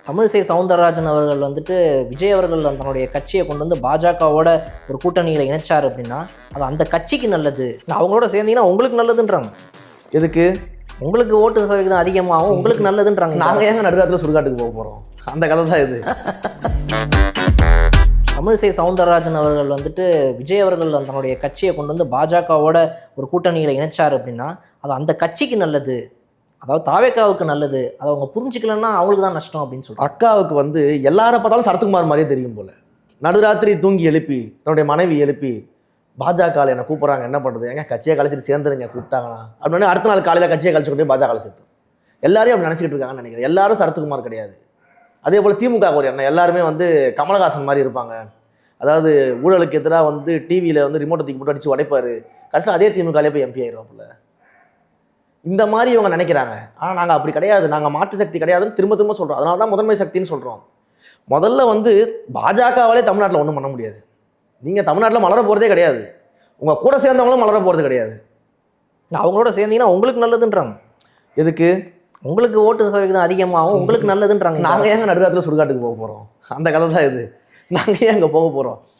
தமிழிசை சவுந்தரராஜன் அவர்கள் வந்துட்டு விஜய் அவர்கள் தன்னுடைய கட்சியை கொண்டு வந்து பாஜகவோட ஒரு கூட்டணியில் இணைச்சார் அப்படின்னா அது அந்த கட்சிக்கு நல்லது. அவங்களோட சேர்ந்தீங்கன்னா உங்களுக்கு நல்லதுன்றாங்க. எதுக்கு? உங்களுக்கு ஓட்டு சதவீதம் அதிகமாகும், உங்களுக்கு நல்லதுன்றாங்க. நாங்கள் ஏங்க நடுராத்திரில சுடுகாட்டுக்கு போக போகிறோம்? அந்த கதை தான் இது. தமிழிசை சவுந்தரராஜன் அவர்கள் வந்துட்டு விஜய் அவர்கள் தன்னுடைய கட்சியை கொண்டு வந்து பாஜகவோட ஒரு கூட்டணியில் இணைச்சார் அப்படின்னா அது அந்த கட்சிக்கு நல்லது, அதாவது தாவேக்காவுக்கு நல்லது. அதை அவங்க புரிஞ்சுக்கலன்னா அவங்களுக்கு தான் நஷ்டம் அப்படின்னு சொல்லிட்டு அக்காவுக்கு வந்து எல்லாரை பார்த்தாலும் சரத்குமார் மாதிரியே தெரியும் போல. நடுராத்திரி தூங்கி எழுப்பி தன்னுடைய மனைவி எழுப்பி பாஜகவில் என்னை கூப்பிட்றாங்க, என்ன பண்ணுறது, எங்க கட்சியை கழிச்சிட்டு சேர்ந்துருங்க கூப்பிட்டாங்கன்னா அப்படின்னு அடுத்த நாள் காலையில் கட்சியை கழிச்சு கொண்டு போய் பாஜகவில் சேர்த்து எல்லாரையும் அப்படி நினச்சிக்கிட்டு இருக்காங்கன்னு நினைக்கிறேன். எல்லாரும் சரத்குமார் கிடையாது. அதே போல் திமுக ஒரு எண்ணம் எல்லாருமே வந்து கமலஹாசன் மாதிரி இருப்பாங்க. அதாவது ஊழலுக்கு எதிராக வந்து டிவியில் வந்து ரிமோட்டை தூக்கி போட்டு அடித்து உடைப்பார், கடைசியில் அதே திமுகலே போய் எம்பி ஆயிடுவாப்புல. இந்த மாதிரி இவங்க நினைக்கிறாங்க. ஆனால் நாங்கள் அப்படி கிடையாது, நாங்கள் மாற்று சக்தி கிடையாதுன்னு திரும்ப திரும்ப சொல்கிறோம். அதனால தான் முதன்மை சக்தின்னு சொல்கிறோம். முதல்ல வந்து பாஜகவாலே தமிழ்நாட்டில் ஒன்றும் பண்ண முடியாது. நீங்கள் தமிழ்நாட்டில் மலர போகிறதே கிடையாது, உங்கள் கூட சேர்ந்தவங்களும் மலர போகிறது கிடையாது. அவங்களோட சேர்ந்தீங்கன்னா உங்களுக்கு நல்லதுன்றாங்க. எதுக்கு? உங்களுக்கு ஓட்டு சதவீதம் அதிகமாகும், உங்களுக்கு நல்லதுன்றாங்க. நாங்கள் ஏங்க நடுராத்திரில சுடுகாட்டுக்கு போக போகிறோம்? அந்த கதை தான் இது. நாங்கள் ஏன் அங்கே போக போகிறோம்?